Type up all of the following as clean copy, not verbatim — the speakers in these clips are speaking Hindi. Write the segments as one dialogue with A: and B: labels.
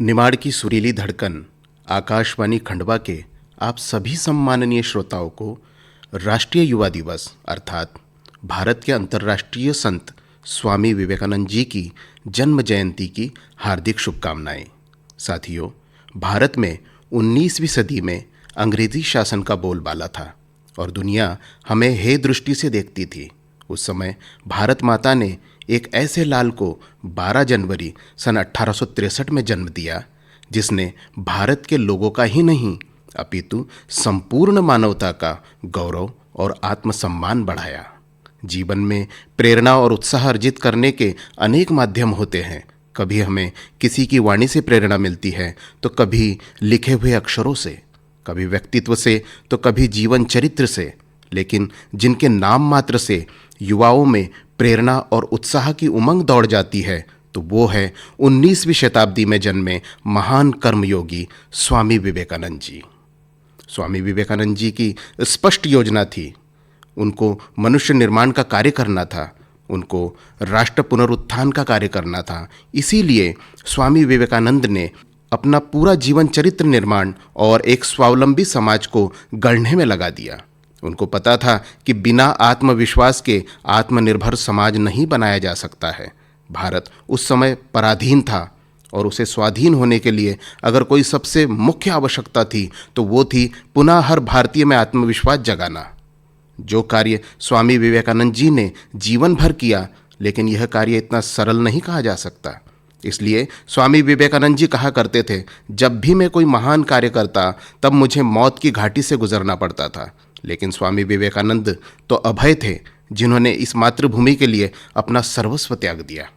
A: निमाड़ की सुरीली धड़कन आकाशवाणी खंडवा के आप सभी सम्माननीय श्रोताओं को राष्ट्रीय युवा दिवस अर्थात भारत के अंतर्राष्ट्रीय संत स्वामी विवेकानंद जी की जन्म जयंती की हार्दिक शुभकामनाएं। साथियों, भारत में 19वीं सदी में अंग्रेजी शासन का बोलबाला था और दुनिया हमें हे दृष्टि से देखती थी। उस समय भारत माता ने एक ऐसे लाल को 12 जनवरी सन 1863 में जन्म दिया जिसने भारत के लोगों का ही नहीं अपितु संपूर्ण मानवता का गौरव और आत्मसम्मान बढ़ाया। जीवन में प्रेरणा और उत्साह अर्जित करने के अनेक माध्यम होते हैं। कभी हमें किसी की वाणी से प्रेरणा मिलती है तो कभी लिखे हुए अक्षरों से, कभी व्यक्तित्व से तो कभी जीवन चरित्र से, लेकिन जिनके नाम मात्र से युवाओं में प्रेरणा और उत्साह की उमंग दौड़ जाती है तो वो है 19वीं शताब्दी में जन्मे महान कर्मयोगी स्वामी विवेकानंद जी। स्वामी विवेकानंद जी की स्पष्ट योजना थी। उनको मनुष्य निर्माण का कार्य करना था, उनको राष्ट्र पुनरुत्थान का कार्य करना था। इसीलिए स्वामी विवेकानंद ने अपना पूरा जीवन चरित्र निर्माण और एक स्वावलंबी समाज को गढ़ने में लगा दिया। उनको पता था कि बिना आत्मविश्वास के आत्मनिर्भर समाज नहीं बनाया जा सकता है। भारत उस समय पराधीन था और उसे स्वाधीन होने के लिए अगर कोई सबसे मुख्य आवश्यकता थी तो वो थी पुनः हर भारतीय में आत्मविश्वास जगाना। जो कार्य स्वामी विवेकानंद जी ने जीवन भर किया, लेकिन यह कार्य इतना सरल नहीं कहा जा सकता। इसलिए स्वामी विवेकानंद जी कहा करते थे, जब भी मैं कोई महान कार्य करता तब मुझे मौत की घाटी से गुजरना पड़ता था, लेकिन स्वामी विवेकानंद तो अभय थे जिन्होंने इस मातृभूमि के लिए अपना सर्वस्व त्याग दिया।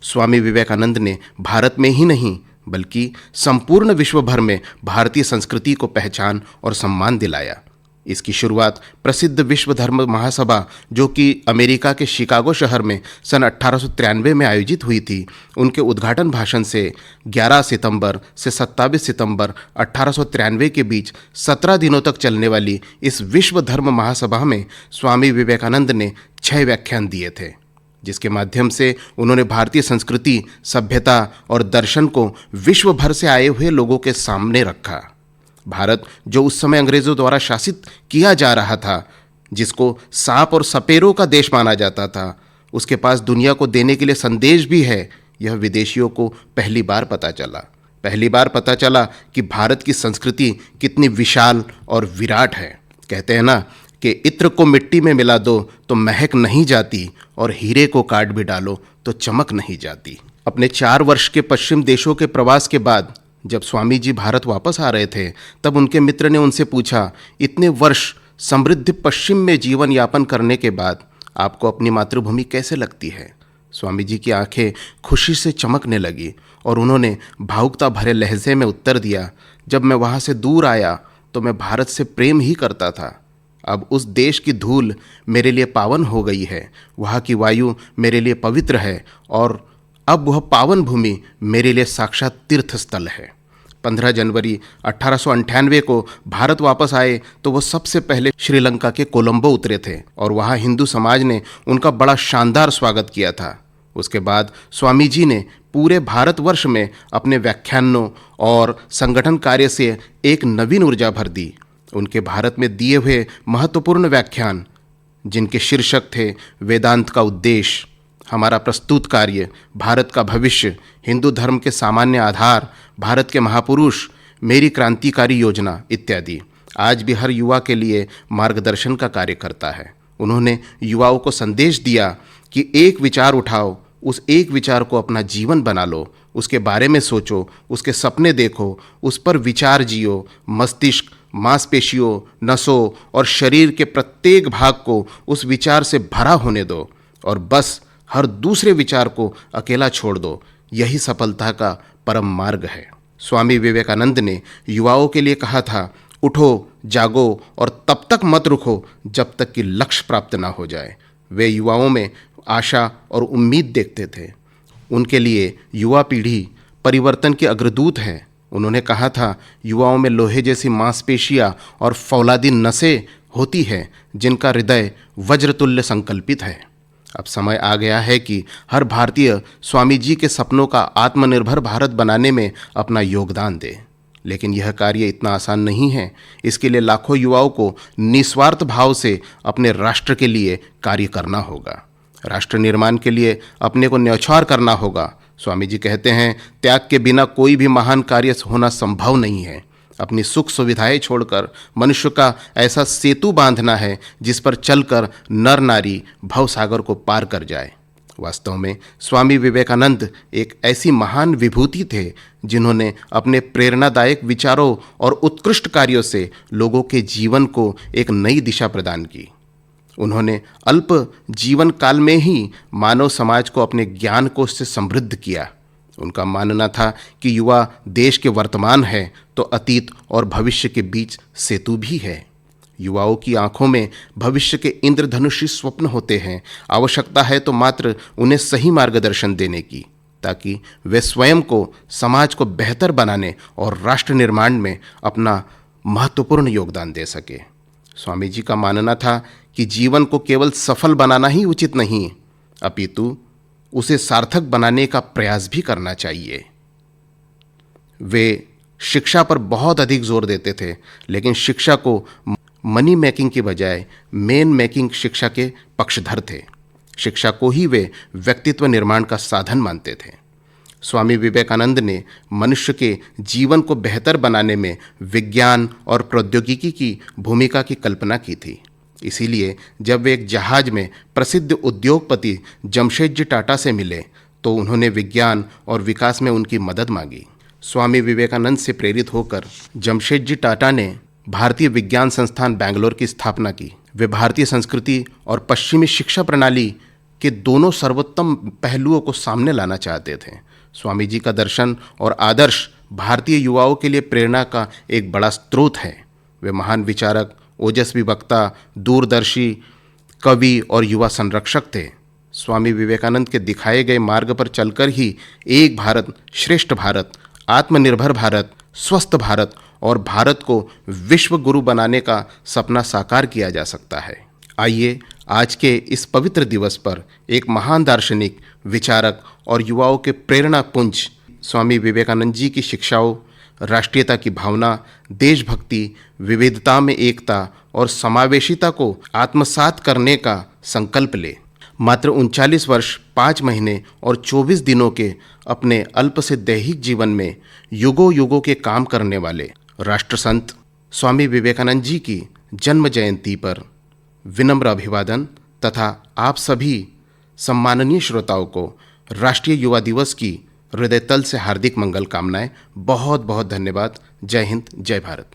A: स्वामी विवेकानंद ने भारत में ही नहीं बल्कि संपूर्ण विश्व भर में भारतीय संस्कृति को पहचान और सम्मान दिलाया। इसकी शुरुआत प्रसिद्ध विश्व धर्म महासभा जो कि अमेरिका के शिकागो शहर में सन 1893 में आयोजित हुई थी, उनके उद्घाटन भाषण से 11 सितंबर से 27 सितंबर 1893 के बीच 17 दिनों तक चलने वाली इस विश्व धर्म महासभा में स्वामी विवेकानंद ने 6 व्याख्यान दिए थे, जिसके माध्यम से उन्होंने भारतीय संस्कृति, सभ्यता और दर्शन को विश्व भर से आए हुए लोगों के सामने रखा। भारत जो उस समय अंग्रेजों द्वारा शासित किया जा रहा था, जिसको सांप और सपेरों का देश माना जाता था, उसके पास दुनिया को देने के लिए संदेश भी है, यह विदेशियों को पहली बार पता चला। पहली बार पता चला कि भारत की संस्कृति कितनी विशाल और विराट है। कहते हैं ना कि इत्र को मिट्टी में मिला दो तो महक नहीं जाती और हीरे को काट भी डालो तो चमक नहीं जाती। अपने 4 वर्ष के पश्चिम देशों के प्रवास के बाद जब स्वामी जी भारत वापस आ रहे थे, तब उनके मित्र ने उनसे पूछा, इतने वर्ष समृद्ध पश्चिम में जीवन यापन करने के बाद आपको अपनी मातृभूमि कैसे लगती है? स्वामी जी की आंखें खुशी से चमकने लगी और उन्होंने भावुकता भरे लहजे में उत्तर दिया, जब मैं वहाँ से दूर आया तो मैं भारत से प्रेम ही करता था। अब उस देश की धूल मेरे लिए पावन हो गई है, वहाँ की वायु मेरे लिए पवित्र है और अब वह पावन भूमि मेरे लिए साक्षात तीर्थ स्थल है। 15 जनवरी 1898 को भारत वापस आए तो वो सबसे पहले श्रीलंका के कोलंबो उतरे थे और वहाँ हिंदू समाज ने उनका बड़ा शानदार स्वागत किया था। उसके बाद स्वामी जी ने पूरे भारतवर्ष में अपने व्याख्यानों और संगठन कार्य से एक नवीन ऊर्जा भर दी। उनके भारत में दिए हुए महत्वपूर्ण व्याख्यान, जिनके शीर्षक थे वेदांत का उद्देश्य, हमारा प्रस्तुत कार्य, भारत का भविष्य, हिंदू धर्म के सामान्य आधार, भारत के महापुरुष, मेरी क्रांतिकारी योजना इत्यादि, आज भी हर युवा के लिए मार्गदर्शन का कार्य करता है। उन्होंने युवाओं को संदेश दिया कि एक विचार उठाओ, उस एक विचार को अपना जीवन बना लो, उसके बारे में सोचो, उसके सपने देखो, उस पर विचार जियो। मस्तिष्क, मांसपेशियों, नसों और शरीर के प्रत्येक भाग को उस विचार से भरा होने दो और बस हर दूसरे विचार को अकेला छोड़ दो। यही सफलता का परम मार्ग है। स्वामी विवेकानंद ने युवाओं के लिए कहा था, उठो, जागो और तब तक मत रुको जब तक कि लक्ष्य प्राप्त ना हो जाए। वे युवाओं में आशा और उम्मीद देखते थे। उनके लिए युवा पीढ़ी परिवर्तन के अग्रदूत है। उन्होंने कहा था, युवाओं में लोहे जैसी मांसपेशियां और फौलादी नसें होती हैं जिनका हृदय वज्रतुल्य संकल्पित है। अब समय आ गया है कि हर भारतीय स्वामी जी के सपनों का आत्मनिर्भर भारत बनाने में अपना योगदान दे। लेकिन यह कार्य इतना आसान नहीं है। इसके लिए लाखों युवाओं को निस्वार्थ भाव से अपने राष्ट्र के लिए कार्य करना होगा। राष्ट्र निर्माण के लिए अपने को न्यौछावर करना होगा। स्वामी जी कहते हैं, त्याग के बिना कोई भी महान कार्य होना संभव नहीं है। अपनी सुख सुविधाएं छोड़कर मनुष्य का ऐसा सेतु बांधना है जिस पर चलकर नर नारी भवसागर को पार कर जाए। वास्तव में स्वामी विवेकानंद एक ऐसी महान विभूति थे जिन्होंने अपने प्रेरणादायक विचारों और उत्कृष्ट कार्यों से लोगों के जीवन को एक नई दिशा प्रदान की। उन्होंने अल्प जीवन काल में ही मानव समाज को अपने ज्ञान कोश से समृद्ध किया। उनका मानना था कि युवा देश के वर्तमान है तो अतीत और भविष्य के बीच सेतु भी है। युवाओं की आंखों में भविष्य के इंद्रधनुषी स्वप्न होते हैं। आवश्यकता है तो मात्र उन्हें सही मार्गदर्शन देने की, ताकि वे स्वयं को, समाज को बेहतर बनाने और राष्ट्र निर्माण में अपना महत्वपूर्ण योगदान दे सके। स्वामी जी का मानना था कि जीवन को केवल सफल बनाना ही उचित नहीं, अपितु उसे सार्थक बनाने का प्रयास भी करना चाहिए। वे शिक्षा पर बहुत अधिक जोर देते थे, लेकिन शिक्षा को मनी मेकिंग की बजाय मैन मेकिंग शिक्षा के पक्षधर थे। शिक्षा को ही वे व्यक्तित्व निर्माण का साधन मानते थे। स्वामी विवेकानंद ने मनुष्य के जीवन को बेहतर बनाने में विज्ञान और प्रौद्योगिकी की भूमिका की कल्पना की थी। इसीलिए जब वे एक जहाज में प्रसिद्ध उद्योगपति जमशेदजी टाटा से मिले तो उन्होंने विज्ञान और विकास में उनकी मदद मांगी। स्वामी विवेकानंद से प्रेरित होकर जमशेदजी टाटा ने भारतीय विज्ञान संस्थान बैंगलोर की स्थापना की। वे भारतीय संस्कृति और पश्चिमी शिक्षा प्रणाली के दोनों सर्वोत्तम पहलुओं को सामने लाना चाहते थे। स्वामी जी का दर्शन और आदर्श भारतीय युवाओं के लिए प्रेरणा का एक बड़ा स्रोत है। वे महान विचारक, ओजस्वी वक्ता, दूरदर्शी कवि और युवा संरक्षक थे। स्वामी विवेकानंद के दिखाए गए मार्ग पर चलकर ही एक भारत श्रेष्ठ भारत, आत्मनिर्भर भारत, स्वस्थ भारत और भारत को विश्व गुरु बनाने का सपना साकार किया जा सकता है। आइए आज के इस पवित्र दिवस पर एक महान दार्शनिक, विचारक और युवाओं के प्रेरणा पुंज स्वामी विवेकानंद जी की शिक्षाओं, राष्ट्रीयता की भावना, देशभक्ति, विविधता में एकता और समावेशिता को आत्मसात करने का संकल्प ले। मात्र 39 वर्ष 5 महीने और 24 दिनों के अपने अल्प से दैहिक जीवन में युगों युगों के काम करने वाले राष्ट्रसंत स्वामी विवेकानंद जी की जन्म जयंती पर विनम्र अभिवादन तथा आप सभी सम्माननीय श्रोताओं को राष्ट्रीय युवा दिवस की हृदय तल से हार्दिक मंगल कामनाएं। बहुत बहुत धन्यवाद। जय हिंद, जय भारत।